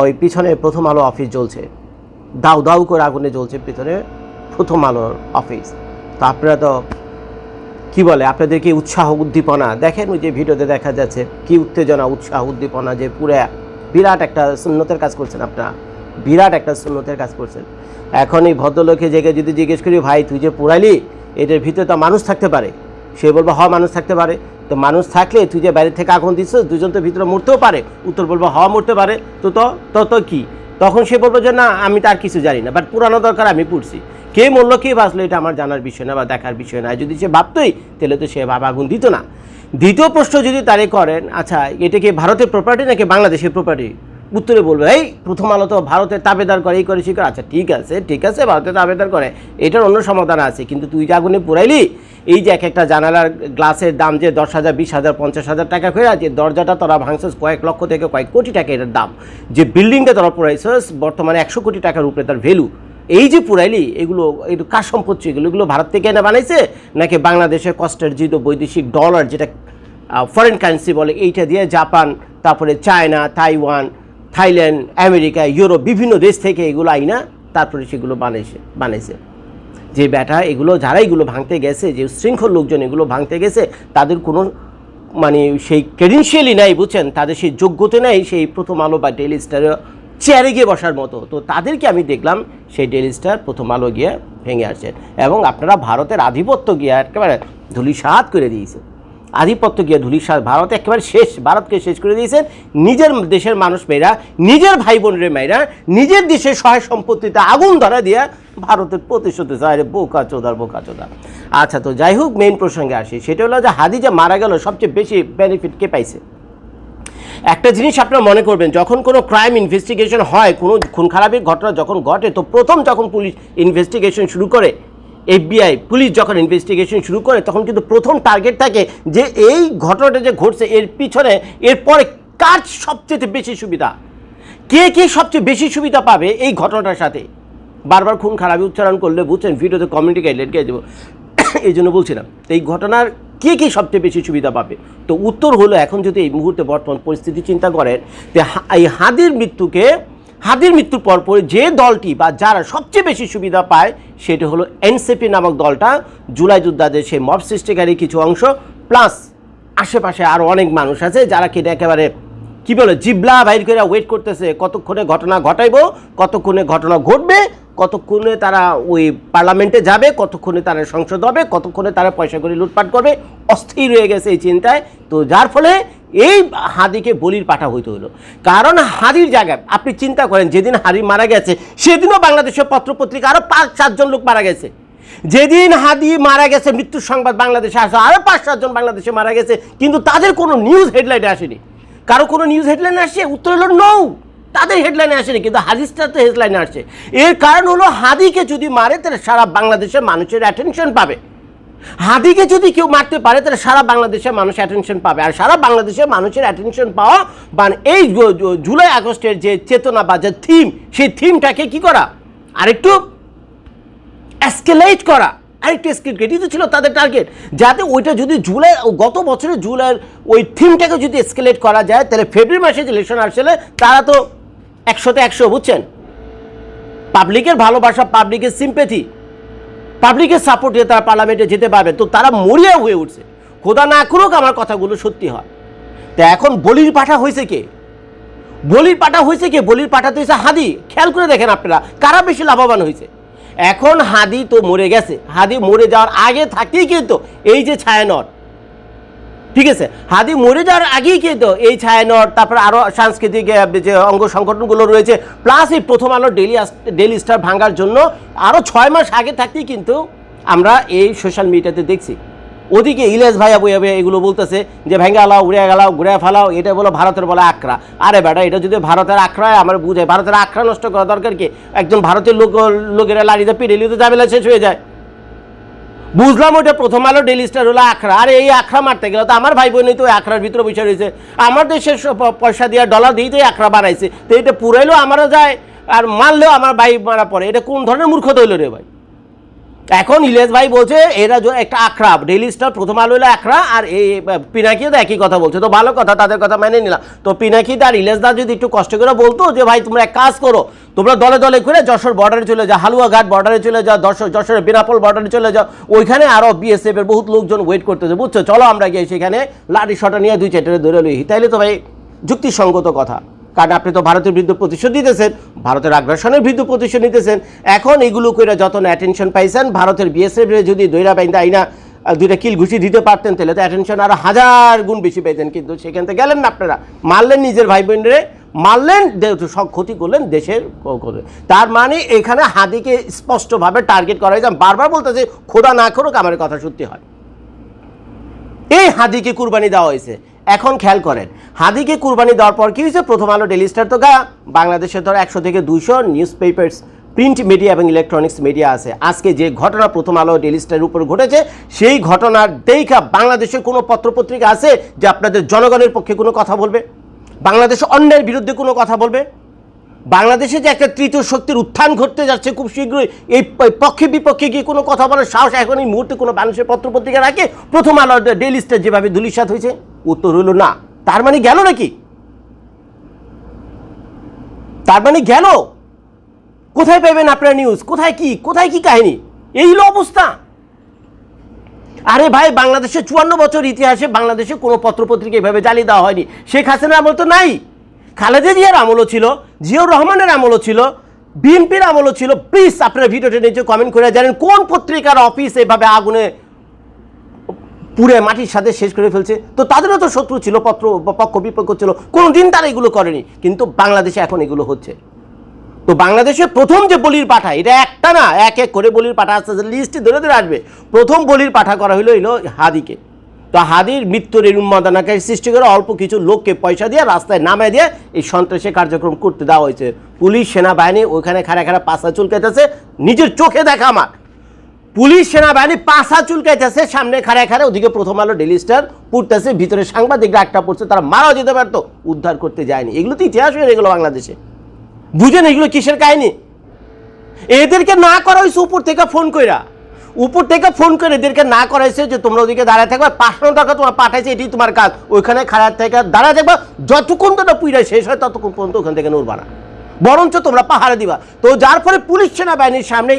ওই পিছনে প্রথম আলো অফিস জ্বলছে, দাউ দাউ করে আগুনে জ্বলছে পিছনে প্রথম আলোর অফিস। তো আপনারা তো কী বলে, আপনাদের কি উৎসাহ উদ্দীপনা দেখেন, ওই যে ভিডিওতে দেখা যাচ্ছে কি উত্তেজনা উৎসাহ উদ্দীপনা, যে পুরো বিরাট একটা সুন্নতের কাজ করছেন আপনারা, বিরাট একটা সুন্নতের কাজ করছেন। এখন এই ভদ্রলোকে জেগে যদি জিজ্ঞেস করি, ভাই তুই যে পুরাইলি এটার ভিতরে তো মানুষ থাকতে পারে, সে বলবো হ মানুষ থাকতে পারে। তো মানুষ থাকলে তুই যে বাইরে থেকে আগুন দিচ্ছিস, দুজন তো ভিতরে মরতেও পারে। উত্তর বলবো হ মরতে পারে। তো কি তখন সে বলবো যে না আমি তার কিছু জানি না, বাট পুরানো দরকার আমি পুড়ছি। কে মরলো কে বাঁচলো এটা আমার জানার বিষয় না বা দেখার বিষয় না। যদি সে ভাবতোই তাহলে তো সে আগুন দিত না। দ্বিতীয় প্রশ্ন যদি তারে করেন, আচ্ছা এটা কি ভারতের প্রপার্টি নাকি বাংলাদেশের প্রপার্টি, উত্তরে বলবে এই প্রথম আলো তো ভারতের তাবেদার করে, এই করে সে করে। আচ্ছা ঠিক আছে ভারতের তাবেদার করে, এটার অন্য সমাধান আছে। কিন্তু তুই যে আগুনে পুরাইলি, এই যে এক একটা জানালার গ্লাসের দাম যে 10,000 20,000 50,000 টাকা করে, যে দরজাটা তোরা ভাঙছিস কয়েক লক্ষ থেকে কয়েক কোটি টাকা এটার দাম, যে বিল্ডিংটা তোরা পুরাইছিস বর্তমানে 100 কোটি টাকার উপরে তার ভ্যালু, এই যে পুরাইলি এগুলো কার সম্পত্তি? এগুলো ভারত থেকে এনে বানাইছে নাকি বাংলাদেশের কষ্টার্জিত বৈদেশিক ডলার, যেটা ফরেন কারেন্সি বলে, এইটা দিয়ে জাপান, তারপরে China, Taiwan, Thailand, America, Europe বিভিন্ন দেশ থেকে এগুলো আইনা তারপরে সেগুলো বানাইছে। যে ব্যাটা এগুলো যারা এগুলো ভাঙতে গেছে, যে শৃঙ্খল লোকজন এগুলো ভাঙতে গেছে, তাদের কোনো মানে সেই ক্রেডেনশিয়ালই নাই, বুঝছেন, তাদের সেই যোগ্যতা নেই সেই প্রথম আলো বা ডেইলি স্টারের চেয়ারে গিয়ে বসার মতো। তো তাদেরকে আমি দেখলাম সেই ডেইলি স্টার প্রথম আলো গিয়ে ভেঙে আসছেন, এবং আপনারা ভারতের আধিপত্য গিয়ে একেবারে ধূলিসাৎ করে দিয়েছে। আধিপত্য গিয়ে ধূলিসাৎ, ভারত একেবারে শেষ, ভারতকে শেষ করে দিয়েছেন। নিজের দেশের মানুষ মেয়েরা, নিজের ভাই বোনের মেয়েরা, নিজের দেশের সহায় সম্পত্তিতে আগুন ধরা দিয়ে ভারতের প্রতিশোধ চায়। বোকা চোদার। আচ্ছা, তো যাই হোক, মেইন প্রসঙ্গে আসি। সেটা হলো যে হাদি যে মারা গেল, সবচেয়ে বেশি বেনিফিট কে পাইছে? একটা জিনিস আপনারা মনে করবেন, যখন কোনো ক্রাইম ইনভেস্টিগেশন হয়, কোনো খুন খারাপের ঘটনা যখন ঘটে, তো প্রথম যখন পুলিশ ইনভেস্টিগেশন শুরু করে, FBI পুলিশ যখন ইনভেস্টিগেশন শুরু করে, তখন কিন্তু প্রথম টার্গেট থাকে যে এই ঘটনাটা যে ঘটছে এর পিছনে এরপরে কার সবচেয়ে বেশি সুবিধা, কে সবচেয়ে বেশি সুবিধা পাবে এই ঘটনাটার সাথে। বারবার খুন খারাপি উচ্চারণ করলে, বুঝছেন, ভিডিওতে কমিউনিটি গাইডলাইন কে দেবো, এই জন্য বলছিলাম এই ঘটনার কে সবচেয়ে বেশি সুবিধা পাবে। তো উত্তর হলো, এখন যদি এই মুহূর্তে বর্তমান পরিস্থিতি চিন্তা করেন, যে এই হাদির মৃত্যুর পরপর যে দলটি বা যারা সবচেয়ে বেশি সুবিধা পায় সেটা হলো এনসিপি নামক দলটা, জুলাই যোদ্ধাদের সেই মব সৃষ্টিকারী কিছু অংশ, প্লাস আশেপাশে আরও অনেক মানুষ আছে যারা কিনা একেবারে কী বলে জিবলা বাইর করে ওয়েট করতেছে কতক্ষণে ঘটনা ঘটাইবো, কতক্ষণে ঘটনা ঘটবে, কতক্ষণে তারা ওই পার্লামেন্টে যাবে, কতক্ষণে তারা সংসদ হবে, কতক্ষণে তারা পয়সা করে লুটপাট করবে, অস্থির হয়ে গেছে এই চিন্তায়। তো যার ফলে এই হাদিকে বলির পাঠা হইতে হলো। কারণ হাদির জায়গায় আপনি চিন্তা করেন, যেদিন হাদি মারা গেছে সেদিনও বাংলাদেশের পত্রপত্রিকা আরও 5-7 জন লোক মারা গেছে। যেদিন হাদি মারা গেছে মৃত্যুর সংবাদ বাংলাদেশে আসে, আরও 5-7 জন বাংলাদেশে মারা গেছে, কিন্তু তাদের কোনো নিউজ হেডলাইনে আসেনি। কারো কোনো নিউজ হেডলাইনে আসছে? উত্তর হলো নৌ, তাদের হেডলাইনে আসেনি, কিন্তু হাদিসটা তো হেডলাইনে আসছে। এর কারণ হলো হাদিকে যদি মারে তাহলে সারা বাংলাদেশের মানুষের অ্যাটেনশন পাবে। হাদিকে যদি কেউ মারতে পারে তাহলে সারা বাংলাদেশের মানুষ অ্যাটেনশন পাবে। আর সারা বাংলাদেশের মানুষের অ্যাটেনশন পাওয়া মানে এই জুলাই আগস্টের যে চেতনা বা যে থিম, সেই থিমটাকে কি করা, আরেকটু এসকেলেট করা, আরেকটু এসকেলেট, এটি তো ছিল তাদের টার্গেট। যাতে ওইটা যদি জুলাই, গত বছরের জুলাইয়ের ওই থিমটাকে যদি এসকেলেট করা যায়, তাহলে ফেব্রুয়ারি মাসে যে ইলেকশন আসলে তারা তো 100তে 100, বুঝছেন, পাবলিকের ভালোবাসা, পাবলিকের সিম্প্যাথি, পাবলিকের সাপোর্ট দিয়ে তারা পার্লামেন্টে যেতে পারবে। তো তারা মরিয়া হয়ে উঠছে। খোদা না করুক আমার কথাগুলো সত্যি হয়। তো এখন বলির পাঠা হয়েছে কে? বলির পাঠা তো হয়েছে হাদি। খেয়াল করে দেখেন আপনারা, কারা বেশি লাভবান হয়েছে। এখন হাদি তো মরে গেছে, হাদি মরে যাওয়ার আগে থাকতেই কিন্তু এই যে ছায়ানট, ঠিক আছে, হাদি মরে যাওয়ার আগেই কিন্তু এই ছায়ানট, তারপরে আরও সাংস্কৃতিক যে অঙ্গ সংগঠনগুলো রয়েছে, প্লাস এই প্রথম আলো ডেইলি স্টার ভাঙার জন্য আরও 6 মাস আগে থাকতেই কিন্তু আমরা এই সোশ্যাল মিডিয়াতে দেখছি। ওদিকে ইলিয়াস ভাইয়া বইয়া এগুলো বলতেছে যে ভেঙে আলাও, উড়ে গেলাও, ঘুরে ফেলাও, এটা বলো ভারতের বলে আখড়া। আরে বেটা, এটা যদি ভারতের আখড়া হয় আমার বুঝায়, ভারতের আখড়া নষ্ট করা দরকার কি? একজন ভারতের লোকেরা লাড়িতে পিড়েলি তো ঝামেলা শেষ হয়ে যায়। বুঝলাম ওইটা প্রথম আলো ডেইলি স্টার হলো আখড়া। আর এই আখড়া মারতে গেলে তো আমার ভাই বোনই তো ওই আখড়ার ভিতরে বসে রয়েছে। আমার দেশের পয়সা দিয়ে ডলার দিয়েই তো এই আখড়া বানাইছে। তো এটা পুরাইলেও আমারও যায়, আর মারলেও আমার ভাই মারা পড়ে। এটা কোন ধরনের মূর্খতা হইল রে ভাই? এখন ইলিয়াস ভাই বলছে এরা একটা আখড়া, ডেইলি স্টার, প্রথম আলো হলো আখড়া, আর এই পিনাকিও তো একই কথা বলছে। তো ভালো কথা, তাদের কথা মেনে নিলাম। তো পিনাকি আর ইলিয়াস দা যদি একটু কষ্ট করে বলতো যে ভাই তোমরা এক কাজ করো, তোমরা দলে দলে করে যশোর বর্ডারে চলে যাও, হালুয়াঘাট বর্ডারে চলে যাও, যশোরের বেনাপোল বর্ডারে চলে যাও, ওইখানে আরও বিএসএফ এর বহুত লোকজন ওয়েট করতেছে, বুঝছো, চলো আমরা গিয়ে সেখানে লাঠি শটা নিয়ে 2-4 ধরে লই, তাইলে তো ভাই যুক্তিসঙ্গত কথা। কারণ আপনি তো ভারতের বিরুদ্ধে প্রতিশোধ দিতেছেন, ভারতের আগ্রাসনের বিরুদ্ধে প্রতিশোধ নিতেছেন। এখন এগুলো করে যত অ্যাটেনশন পাইছেন, ভারতের বিএসএফ যদি দৈরা বাইন্দা আইনা 2টা কিল ঘুষি দিতে পারতেন, তাহলে তো অ্যাটেনশন আরো 1000 গুণ বেশি পাইতেন। কিন্তু সেখান থেকে গেলেন না, আপনারা মারলেন নিজের ভাই বোনরে, মারলেন, সব ক্ষতি করলেন দেশের। তার মানে এখানে হাদিকে স্পষ্টভাবে টার্গেট করা হয়েছে। বারবার বলতেছে খোদা না করুক আমার কথা সত্যি হয়, এই হাদিকে কুরবানি দেওয়া হয়েছে। এখন খেয়াল করেন, হাদিকে কুরবানি দেওয়ার পর কি হয়েছে? প্রথম আলো, ডেইলি স্টার তো গায়া, বাংলাদেশে ধরো 100 থেকে 200 নিউজ পেপার্স, প্রিন্ট মিডিয়া এবং ইলেকট্রনিক্স মিডিয়া আছে। আজকে যে ঘটনা প্রথম আলো, ডেইলি স্টারের উপর ঘটেছে, সেই ঘটনার দেখা বাংলাদেশের কোনো পত্রপত্রিকা আছে যে আপনাদের জনগণের পক্ষে কোনো কথা বলবে, বাংলাদেশ অন্যের বিরুদ্ধে কোনো কথা বলবে? বাংলাদেশে যে একটা তৃতীয় শক্তির উত্থান ঘটতে যাচ্ছে খুব শীঘ্রই, এই পক্ষে বিপক্ষে গিয়ে কোনো কথা বলার সাহস এখন এই মুহূর্তে কোনো মানুষের পত্রপত্রিকা রাখে? প্রথম আলো, ডেইলি স্টার যেভাবে ধূলিসাৎ হয়েছে, উত্তর হইল না। তার মানে গেল নাকি? তার মানে গেল কোথায় পাবেন আপনারা নিউজ? কোথায় কি কাহিনী? এই হলো অবস্থা। আরে ভাই, বাংলাদেশের 54 বছর ইতিহাসে বাংলাদেশে কোনো পত্রপত্রিকা এভাবে জ্বালিয়ে দেওয়া হয়নি। শেখ হাসিনার আমল তো নাই, খালেদা জিয়ার আমলও ছিল, জিয়াউর রহমানের আমলও ছিল, বিএনপির আমলও ছিল। প্লিজ আপনারা ভিডিওটা নিচে কমেন্ট করে জানেন কোন পত্রিকার অফিস এভাবে আগুনে পুরে মাটির সাথে শেষ করে ফেলছে? তো তাদেরও তো শত্রু ছিল, পক্ষ বিপক্ষ ছিল, কোনোদিন তারা এগুলো করেনি। কিন্তু বাংলাদেশে এখন এগুলো হচ্ছে। তো বাংলাদেশে প্রথম যে বলির পাঠা, এটা একটা না, এক এক করে বলির পাঠা আসতে লিস্টে ধরে ধরে আসবে। প্রথম বলির পাঠা করা হলো হাদিকে। তো হাদির মৃত্যুর এই উন্মাদনাকে সৃষ্টি করে অল্প কিছু লোককে পয়সা দিয়ে রাস্তায় নামায় দিয়ে এই সন্ত্রাসী কার্যক্রম করতে দেওয়া হয়েছে। পুলিশ সেনাবাহিনী ওইখানে খাড়া খাড়া পাশা চুলকাইতেছে, নিজের চোখে দেখা আমার। পুলিশ সেনাবাহিনী পাশা চুলকাইতেছে সামনে খাড়া খাড়া, ওদিকে প্রথম আলো, ডেইলি স্টার পড়তেছে, ভিতরে সাংবাদিকরা একটা পড়ছে, তারা মারাও যেতে পারতো, উদ্ধার করতে যায়নি। এগুলো তো ইতিহাস হয়ে গেলো বাংলাদেশে। বুঝেন এগুলো কিসের কাহিনী? এদেরকে না করা হয়েছে উপর থেকে ফোন করে এদেরকে না করা হয়েছে যে তোমরা ওদিকে দাঁড়ায় থাকবে, 500 টাকা তোমার পাঠাইছে, এটি তোমার কাজ, ওইখানে খারাপ থেকে দাঁড়ায় থাকবা, যতক্ষণ তোমরা পুইরা শেষ হয় ততক্ষণ পর্যন্ত ওখান থেকে নড়বা না, বরঞ্চ তোমরা পাহাড়ে দিবা। তো যার ফলে পুলিশ সেনাবাহিনীর সামনে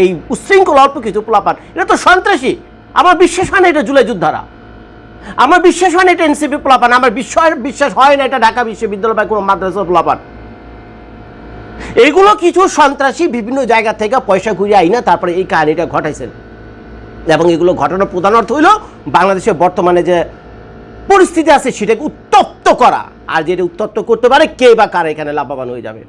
এই উশৃঙ্খল অল্প কিছু পোলাপান, এটা তো সন্ত্রাসী। আমার বিশ্বাস হয় না এটা জুলাই যোদ্ধারা, আমার বিশ্বাস হয় না এটা এনসিপি পোলাপান, আমার বিশ্বাস হয় না এটা ঢাকা বিশ্ববিদ্যালয় বা কোনো মাদ্রাসার পোলাপান। এগুলো কিছু সন্ত্রাসী বিভিন্ন জায়গা থেকে পয়সা ঘুরিয়ে আইনা তারপরে এই কাহিনীটা ঘটাইছেন। এবং এগুলো ঘটানোর প্রধান অর্থ হইল বাংলাদেশের বর্তমানে যে পরিস্থিতি আছে সেটাকে উত্তপ্ত করা। আর যেটা উত্তপ্ত করতে পারে কে বা কারা এখানে লাভবান হয়ে যাবে,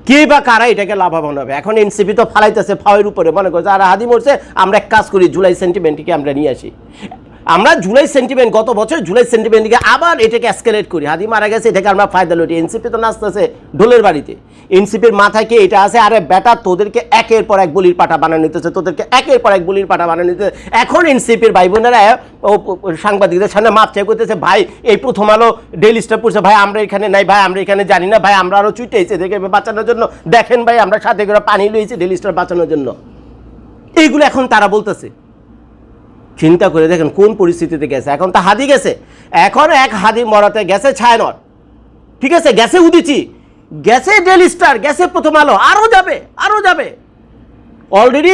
কে বা কারা এটাকে লাভবান হবে। এখন এনসিপি তো ফালাইতেছে ফাওয়ের উপরে, মনে করছে আর হাদি মরছে, আমরা এক কাজ করি, জুলাই সেন্টিমেন্টকে আমরা নিয়ে আসি। আমরা জুলাই সেন্টিমেন্ট, গত বছর জুলাই সেন্টিমেন্টকে আবার এটাকে এসকেলেট করি, হাদি মারা গেছে, এটাকে আমরা ফায়দা লুটি। এনসিপি তো নাচতেছে ঢোলের বাড়িতে, এনসিপির মাথায় কি এটা আছে? আরে বেটা, তোদেরকে একের পর এক বলির পাঠা বানানো নিতেছে, এখন এনসিপির ভাই বোনেরা সাংবাদিকদের সামনে মাপ চাই করতেছে, ভাই এই প্রথম আলো, ডেইলি স্টার পড়ছে, ভাই আমরা এখানে নাই, ভাই আমরা এখানে জানি না, ভাই আমরা আরো চুইটেছি দেখে বাঁচানোর জন্য, দেখেন ভাই আমরা সাথে করে পানি লইছি ডেইলি স্টার বাঁচানোর জন্য। এইগুলো এখন তারা বলতেছে। চিন্তা করে দেখেন কোন পরিস্থিতিতে গেছে। এখন তা হাদি গেছে, এখন এক হাদি মরাতে গেছে ছায়ানট, ঠিক আছে, গেছে উদিচি, গেছে ডেইলি স্টার, গেছে প্রথম আলো, আরো যাবে। অলরেডি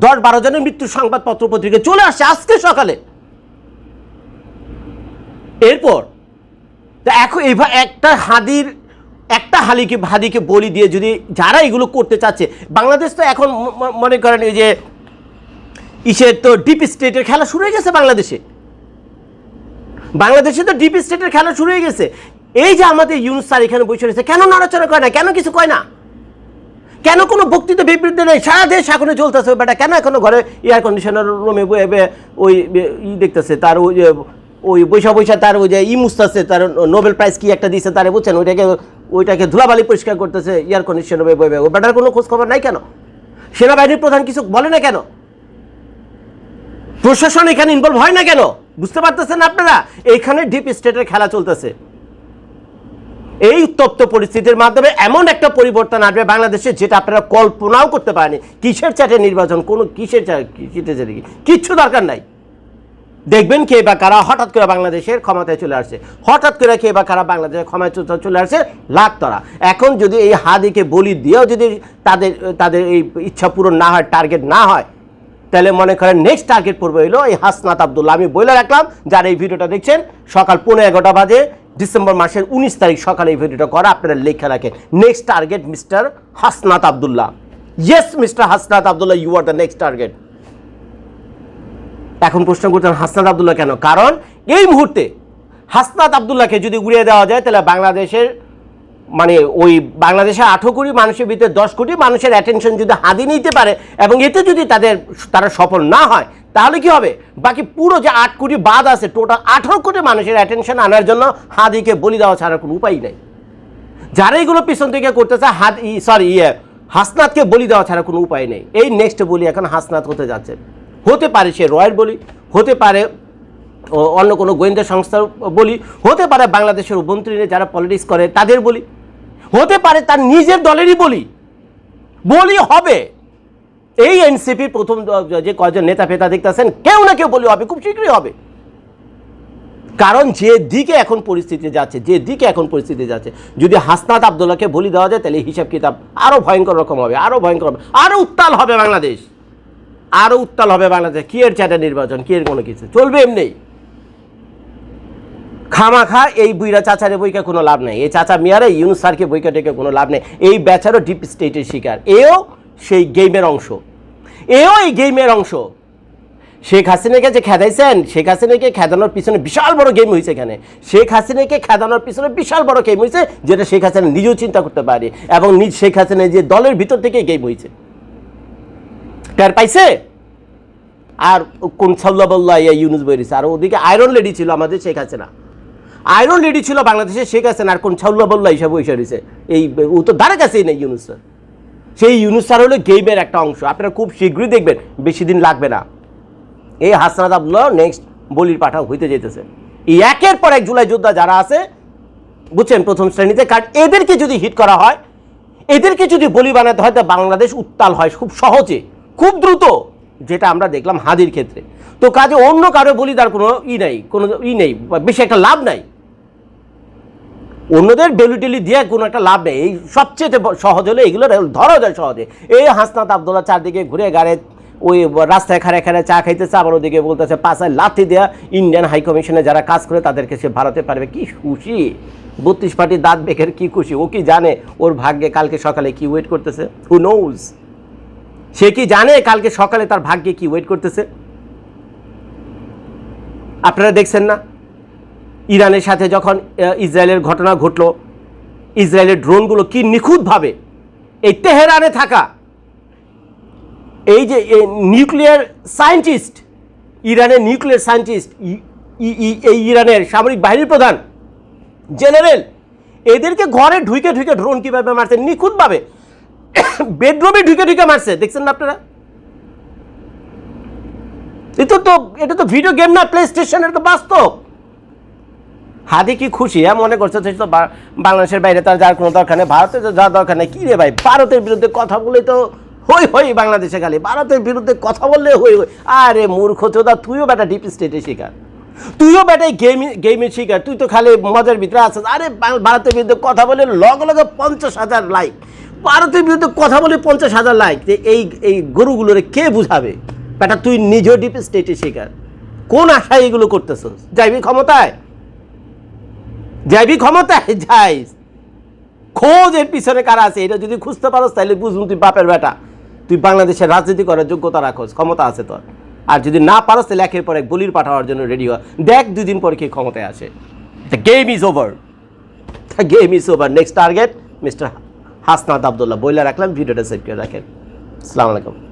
10-12 জনের মৃত্যুর সংবাদ পত্রপত্রিকা চলে আসছে আজকে সকালে। এরপর এখন একটা হাদিকে বলি দিয়ে যদি যারা এগুলো করতে চাচ্ছে, বাংলাদেশ তো এখন মনে করেন এই যে ইসের তো ডিপ স্টেটের খেলা শুরু হয়ে গেছে বাংলাদেশে তো ডিপ স্টেটের খেলা শুরু হয়ে গেছে। এই যে আমাদের ইউনুস স্যার এখানে বসে রয়েছে, কেন নড়াচড়া করে না, কেন কিছু কয় না, কেন কোনো বক্তৃতা বিবৃতি নেই? সারা দেশ এখনো চলতেছে বেটা, কেন এখনো ঘরে এয়ার কন্ডিশনার রুমে ওই দেখতেছে, তার ওই বৈশা তার ওই যে মুছতেছে, তার নোবেল প্রাইজ কি একটা দিয়েছে তারে, বুঝছেন, ওইটাকে ধুলাবালি পরিষ্কার করতেছে এয়ার কন্ডিশনার ওই বেটার কোনো খোঁজ খবর নাই কেন? সেনাবাহিনীর প্রধান কিছু বলে না কেন? প্রশাসন এখানে ইনভলভ হয় না কেন? বুঝতে পারতেছেন আপনারা? এইখানে ডিপ স্টেটের খেলা চলতেছে। এই উত্তপ্ত পরিস্থিতির মাধ্যমে এমন একটা পরিবর্তন আসবে বাংলাদেশে যেটা আপনারা কল্পনাও করতে পারেনি। কিসের চ্যাটে নির্বাচন, কোনো কিসের কিচ্ছু দরকার নাই। দেখবেন কে বা কারা হঠাৎ করে বাংলাদেশের ক্ষমতায় চলে আসছে, হঠাৎ করে কে বা কারা বাংলাদেশের ক্ষমতায় চলে আসছে লাখ তারা। এখন যদি এই হাদিকে বলি দিয়েও যদি তাদের এই ইচ্ছা পূরণ না হয়, টার্গেট না হয়, তাহলে মনে করেন নেক্সট টার্গেট পড়বে হইলো এই হাসনাত আবদুল্লাহ। আমি বলে রাখলাম যারা এই ভিডিওটা দেখছেন সকাল 11:15 বাজে ডিসেম্বর মাসের 19 তারিখ সকালে এই ভিডিওটা করা, আপনারা লেখা রাখেন next target mister Hasnat Abdullah. Yes mister Hasnat Abdullah, you are the next target. এখন প্রশ্ন করছেন হাসনাত আবদুল্লাহ কেন? কারণ এই মুহূর্তে হাসনাত আবদুল্লাহকে যদি উড়িয়ে দেওয়া যায় তাহলে বাংলাদেশের মানে ওই বাংলাদেশের 18 কোটি মানুষের ভিতরে 10 কোটি মানুষের অ্যাটেনশন যদি হাদি নিতে পারে এবং এতে যদি তারা সফল না হয় তাহলে কি হবে? বাকি পুরো যে 8 কোটি বাদ আছে টোটাল 18 কোটি মানুষের অ্যাটেনশন আনার জন্য হাদিকে বলি দেওয়া ছাড়া কোনো উপায় নেই। যারা এগুলো পিছন থেকে করতেছে হাসনাতকে বলি দেওয়া ছাড়া কোনো উপায় নেই। এই নেক্সট বলি এখন হাসনাত হতে যাচ্ছে। হতে পারে সে রয়ের বলি, হতে পারে অন্য কোনো গোয়েন্দা সংস্থার বলি, হতে পারে বাংলাদেশের অভ্যন্তরীণে যারা পলিটিক্স করে তাদের বলি, হতে পারে তার নিজের দলেরই বলি হবে। এই এনসিপির প্রথম যে কয়েকজন নেতা ফেতা দেখতেছেন কেউ না কেউ বলি হবে, খুব শীঘ্রই হবে। কারণ যে দিকে এখন পরিস্থিতি যাচ্ছে যদি হাসনাত আবদুল্লাহকে বলি দেওয়া যায় তাহলে হিসাব কিতাব আরও ভয়ঙ্কর রকম হবে, আরও উত্তাল হবে বাংলাদেশ, কি এর চ্যাটা নির্বাচন, কি এর কোনো কিছু চলবে এমনি। খামাখা এই বুইরা চাচারে বইকা কোনো লাভ নেই, এই চাচা মিয়ারে ইউনুস স্যারকে বইকা টেকে কোনো লাভ নেই। এই বেচারও ডিপ স্টেটের শিকার, এও সেই গেমের অংশ। শেখ হাসিনাকে যে খেদাইছেন, শেখ হাসিনাকে খেদানোর পিছনে বিশাল বড় গেম হয়েছে এখানে। শেখ হাসিনাকে খেদানোর পিছনে বিশাল বড় গেম হয়েছে যেটা শেখ হাসিনা নিজেও চিন্তা করতে পারে এবং শেখ হাসিনা যে দলের ভিতর থেকে গেম হয়েছে টের পাইছে। আর কোন সাল্লাহ ইউনুস বইছে, আর ওদিকে আয়রন লেডি ছিল আমাদের শেখ হাসিনা, আয়রন লেডি ছিল বাংলাদেশে শেখ হাসিনা, আর কোন সাল্লাহ হিসাবে বইসা রয়েছে এই ও তো ধারে কাছেই নেই ইউনুস স্যার। সেই ইউনুস স্যার হলো গেমের একটা অংশ। আপনারা খুব শীঘ্রই দেখবেন, বেশি দিন লাগবে না, এই হাসনাত আবদুল্লাহ নেক্সট বলির পাঠা হইতে যেতেছে। এই একের পর এক জুলাই যোদ্ধা যারা আছে বুঝছেন প্রথম শ্রেণীতে, কারণ এদেরকে যদি হিট করা হয়, এদেরকে যদি বলি বানাতে হয় তা বাংলাদেশ উত্তাল হয় খুব সহজে, খুব দ্রুত, যেটা আমরা দেখলাম হাদির ক্ষেত্রে। তো কাজে অন্য কারো বলি তার কোনো নেই, বেশি একটা লাভ নাই, অন্যদের বেলুটেলি দিয়ে কোনো একটা লাভ নেই। এই সবচেয়ে সহজ হলে এগুলো ধরা যায় সহজে। এই হাসনাত আবদুল্লাহ চারদিকে ঘুরে গাড়ে ওই রাস্তায় খাড়ে চা খাইতেছে, আবার ওদিকে বলতেছে পাশায় লাথি দেওয়া ইন্ডিয়ান হাই কমিশনে যারা কাজ করে তাদেরকে সে ভারতে পারবে। কি খুশি 32 পার্টি দাঁত বেকের, কি খুশি। ও কি জানে ওর ভাগ্যে কালকে সকালে কি ওয়েট করতেছে? হু নোজ, সে কি জানে কালকে সকালে তার ভাগ্যে কি ওয়েট করতেছে? আপনারা দেখছেন না ইরানের সাথে যখন ইসরায়েলের ঘটনা ঘটলো, ইসরায়েলের ড্রোনগুলো কি নিখুঁতভাবে এই তেহরানে থাকা এই যে নিউক্লিয়ার সায়েন্টিস্ট, ইরানের নিউক্লিয়ার সায়েন্টিস্ট, এই ইরানের সামরিক বাহিনীর প্রধান জেনারেল, এদেরকে ঘরে ঢুকে ড্রোন কিভাবে মারছে নিখুঁতভাবে, বেডরুমে ঢুকে মারছে। দেখছেন না আপনারা? এটা তো ভিডিও গেম না, প্লে স্টেশন, এটা তো বাস্তব। হাদি কি খুশি মনে করছে বাংলাদেশের বাইরে তার যার কোনো দরকার নেই, ভারতে যাওয়ার দরকার নেই। কি রে ভাই, ভারতের বিরুদ্ধে কথা বলে তো হই বাংলাদেশে, খালি ভারতের বিরুদ্ধে কথা বললে হই। আরে মূর্খ চোদা, তুইও বেটা ডিপ স্টেটের শিকার, তুইও বেটা গেমের শিকার, তুই তো খালি মজার ভিতরে আছিস। আরে ভারতের বিরুদ্ধে কথা বলে লগে 50,000 লাইক, ভারতের বিরুদ্ধে কথা বলে 50,000 লাইক। এই গরুগুলোরে কে বুঝাবে? বেটা তুই নিজেও ডিপ স্টেটের শিকার, কোন আশায় এগুলো করতেছিস? যাইবি ক্ষমতায় যাইস, খোঁজ এর পিছনে কারা আছে। এটা যদি খুঁজতে পারোস তাহলে বুঝবো তুই বাপের বেটা, তুই বাংলাদেশের রাজনীতি করার যোগ্যতা রাখোস, ক্ষমতা আছে তোর। আর যদি না পারোস তাহলে একের পর এক বলির পাঠাওয়ার জন্য রেডি হয়। দেখ 2 দিন পর কে ক্ষমতায় আসে। The game is over. Next target mister Hasnat Abdullah. বইলা রাখলাম, ভিডিওটা সেভ করে রাখেন। আসসালামু আলাইকুম।